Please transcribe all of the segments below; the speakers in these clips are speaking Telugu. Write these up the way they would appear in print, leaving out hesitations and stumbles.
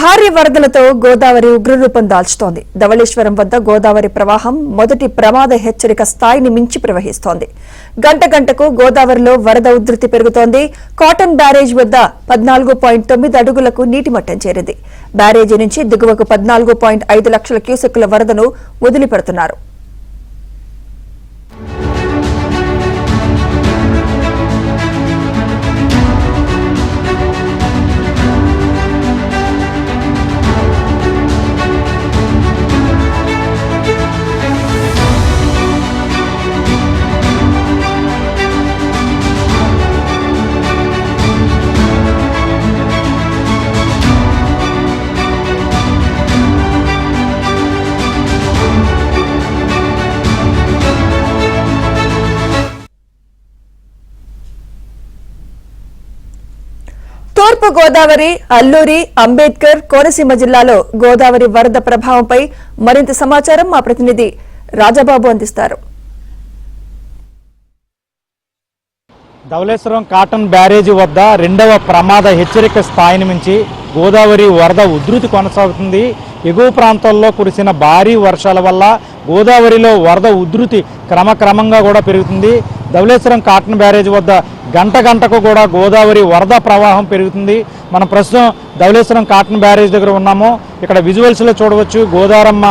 భారీ వరదలతో గోదావరి ఉగ్రరూపం దాల్చుతోంది. ధవళేశ్వరం వద్ద గోదావరి ప్రవాహం మొదటి ప్రమాద హెచ్చరిక స్థాయిని మించి ప్రవహిస్తోంది. గంట గంటకు గోదావరిలో వరద ఉధృతి పెరుగుతోంది. కాటన్ బ్యారేజ్ వద్ద 14.9 అడుగులకు నీటి మట్టం చేరింది. బ్యారేజీ నుంచి దిగువకు 14.5 లక్షల క్యూసెక్కుల వరదను వదిలిపెడుతున్నారు. తూర్పు గోదావరి, అల్లూరి, అంబేద్కర్, కోనసీమ జిల్లాలో గోదావరి వరద ప్రభావంపై మరింత సమాచారం మా ప్రతినిధి రాజాబాబు అందిస్తారు. ధవళేశ్వరం కాటన్ బ్యారేజీ వద్ద రెండవ ప్రమాద హెచ్చరిక స్థాయిని మించి గోదావరి వరద ఉధృతి కొనసాగుతుంది. ఎగువ ప్రాంతాల్లో కురిసిన భారీ వర్షాల వల్ల గోదావరిలో వరద ఉధృతి క్రమక్రమంగా కూడా పెరుగుతుంది. ధవళేశ్వరం కాటన్ బ్యారేజీ వద్ద గంట గంటకు కూడా గోదావరి వరద ప్రవాహం పెరుగుతుంది. మనం ప్రస్తుతం ధవళేశ్వరం కాటన్ బ్యారేజ్ దగ్గర ఉన్నాము. ఇక్కడ విజువల్స్లో చూడవచ్చు గోదారమ్మ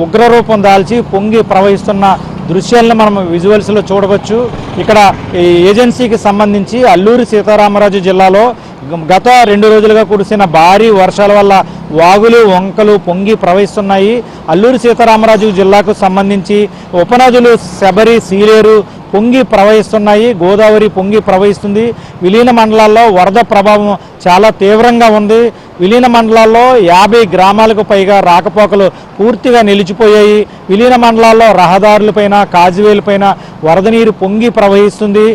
ఉగ్రరూపం దాల్చి పొంగి ప్రవహిస్తున్న దృశ్యాలను మనం విజువల్స్లో చూడవచ్చు. ఇక్కడ ఈ ఏజెన్సీకి సంబంధించి అల్లూరి సీతారామరాజు జిల్లాలో గత 2 రోజులుగా కురిసిన భారీ వర్షాల వల్ల వాగులు, వంకలు పొంగి ప్రవహిస్తున్నాయి. అల్లూరి సీతారామరాజు జిల్లాకు సంబంధించి ఉపనదులు శబరి, సీలేరు పొంగి ప్రవహిస్తున్నాయి. గోదావరి పొంగి ప్రవహిస్తుంది. విలీన మండలాల్లో వరద ప్రభావం చాలా తీవ్రంగా ఉంది. విలీన మండలాల్లో 50 గ్రామాలకు పైగా రాకపోకలు పూర్తిగా నిలిచిపోయాయి. విలీన మండలాల్లో రహదారులపైన, కాజువేలపైన వరద నీరు పొంగి ప్రవహిస్తుంది.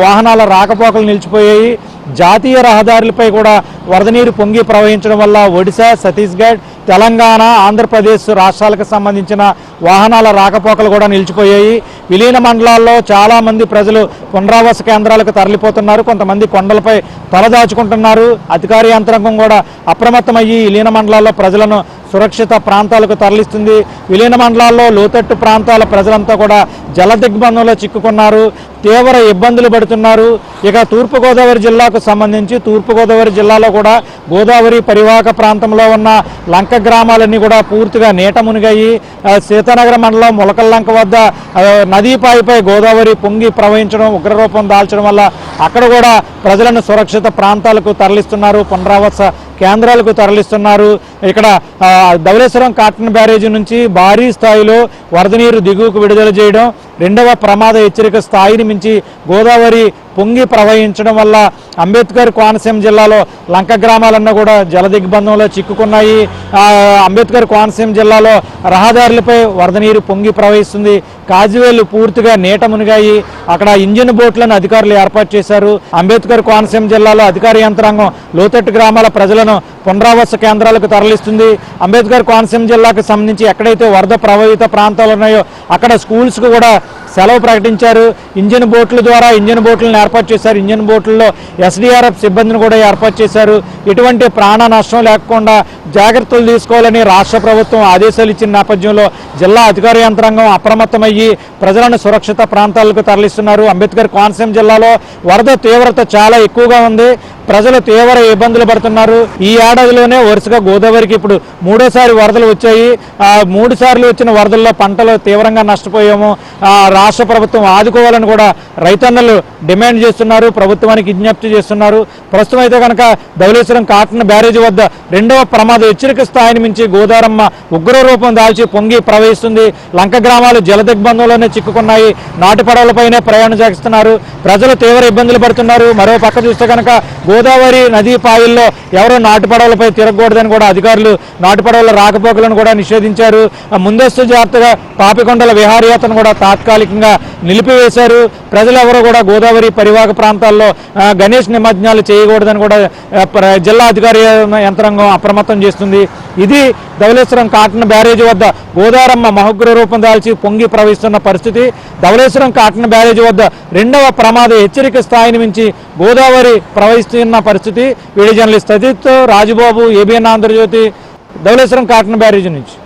వాహనాల రాకపోకలు నిలిచిపోయాయి. జాతీయ రహదారులపై కూడా వరద నీరు పొంగి ప్రవహించడం వల్ల ఒడిశా, ఛత్తీస్గఢ్, తెలంగాణ, ఆంధ్రప్రదేశ్ రాష్ట్రాలకు సంబంధించిన వాహనాల రాకపోకలు కూడా నిలిచిపోయాయి. విలీన మండలాల్లో చాలామంది ప్రజలు పునరావాస కేంద్రాలకు తరలిపోతున్నారు. కొంతమంది కొండలపై తలదాచుకుంటున్నారు. అధికార యంత్రాంగం కూడా అప్రమత్తమయ్యి విలీన మండలాల్లో ప్రజలను సురక్షిత ప్రాంతాలకు తరలిస్తుంది. విలీన మండలాల్లో లోతట్టు ప్రాంతాల ప్రజలంతా కూడా జల దిగ్బంధంలో చిక్కుకున్నారు. తీవ్ర ఇబ్బందులు పడుతున్నారు. ఇక తూర్పుగోదావరి జిల్లాకు సంబంధించి తూర్పుగోదావరి జిల్లాలో కూడా గోదావరి పరివాహక ప్రాంతంలో ఉన్న లంక గ్రామాలన్నీ కూడా పూర్తిగా నీట మునిగాయి. సీతానగర మండలం ములకల్లంక వద్ద నదీపాయిపై గోదావరి పొంగి ప్రవహించడం, ఉగ్రరూపం దాల్చడం వల్ల అక్కడ కూడా ప్రజలను సురక్షిత ప్రాంతాలకు తరలిస్తున్నారు, పునరావాస కేంద్రాలకు తరలిస్తున్నారు. ఇక్కడ ధవళేశ్వరం కాటన్ బ్యారేజీ నుంచి భారీ స్థాయిలో వరద నీరు దిగువకు విడుదల చేయడం, రెండవ ప్రమాద హెచ్చరిక స్థాయిని మించి గోదావరి పొంగి ప్రవహించడం వల్ల అంబేద్కర్ కోనసీమ జిల్లాలో లంక గ్రామాలన్నీ కూడా జల దిగ్బంధంలో చిక్కుకున్నాయి. అంబేద్కర్ కోనసీమ జిల్లాలో రహదారులపై వరద నీరు పొంగి ప్రవహిస్తుంది. కాజువేలు పూర్తిగా నీట మునిగాయి. అక్కడ ఇంజిన్ బోట్లను అధికారులు ఏర్పాటు చేశారు. అంబేద్కర్ కోనసీమ జిల్లాలో అధికార యంత్రాంగం లోతట్టు గ్రామాల ప్రజలను పునరావాస కేంద్రాలకు తరలిస్తుంది. అంబేద్కర్ కోనసీమ జిల్లాకు సంబంధించి ఎక్కడైతే వరద ప్రభావిత ప్రాంతాలు ఉన్నాయో అక్కడ స్కూల్స్కు కూడా సెలవు ప్రకటించారు. ఇంజిన్ బోట్ల ద్వారా ఇంజిన్ బోట్లను ఏర్పాటు చేశారు. ఇంజిన్ బోట్లలో SDRF సిబ్బందిని కూడా ఏర్పాటు చేశారు. ఎటువంటి ప్రాణ నష్టం లేకుండా జాగ్రత్తలు తీసుకోవాలని రాష్ట్ర ప్రభుత్వం ఆదేశాలు ఇచ్చిన నేపథ్యంలో జిల్లా అధికార యంత్రాంగం అప్రమత్తమయ్యి ప్రజలను సురక్షిత ప్రాంతాలకు తరలిస్తున్నారు. అంబేద్కర్ కోనసీమ జిల్లాలో వరద తీవ్రత చాలా ఎక్కువగా ఉంది. ప్రజలు తీవ్ర ఇబ్బందులు పడుతున్నారు. ఈ ఏడాదిలోనే వరుసగా గోదావరికి ఇప్పుడు 3వ వరదలు వచ్చాయి. 3 సార్లు వచ్చిన వరదల్లో పంటలు తీవ్రంగా నష్టపోయాము. రాష్ట్ర ప్రభుత్వం ఆదుకోవాలని కూడా రైతన్నలు డిమాండ్ చేస్తున్నారు, ప్రభుత్వానికి విజ్ఞప్తి చేస్తున్నారు. ప్రస్తుతం అయితే కనుక ధవళేశ్వరం కాటన్ బ్యారేజీ వద్ద రెండవ ప్రమాద హెచ్చరిక స్థాయిని మించి గోదారమ్మ ఉగ్రరూపం దాల్చి పొంగి ప్రవహిస్తుంది. లంక గ్రామాలు జల దిగ్బంధంలోనే చిక్కుకున్నాయి. నాటు పడవలపైనే ప్రయాణం చేస్తున్నారు. ప్రజలు తీవ్ర ఇబ్బందులు పడుతున్నారు. మరో పక్క చూస్తే కనుక గోదావరి నదీ పాయల్లో ఎవరో నాటు పడవలపై తిరగకూడదని కూడా అధికారులు నాటు పడవల రాకపోకలను కూడా నిషేధించారు. ముందస్తు జాగ్రత్తగా పాపికొండల విహారయాత్రను కూడా తాత్కాలికంగా నిలిపివేశారు. ప్రజలు ఎవరో కూడా గోదావరి పరివాహక ప్రాంతాల్లో గణేష్ నిమజ్జనాలు చేయకూడదని కూడా జిల్లా అధికార యంత్రాంగం అప్రమత్తం చేస్తుంది. ఇది ధవళేశ్వరం కాటన్ బ్యారేజీ వద్ద గోదారమ్మ మహోగ్ర రూపం దాల్చి పొంగి ప్రవహిస్తున్న పరిస్థితి. ధవళేశ్వరం కాటన్ బ్యారేజీ వద్ద రెండవ ప్రమాద హెచ్చరిక స్థాయిని మించి గోదావరి ఉన్న పరిస్థితి. Video journalist Ajith, Rajubabu, ABN Andhrajyothi, Dhavaleswaram Cotton barrage నుంచి.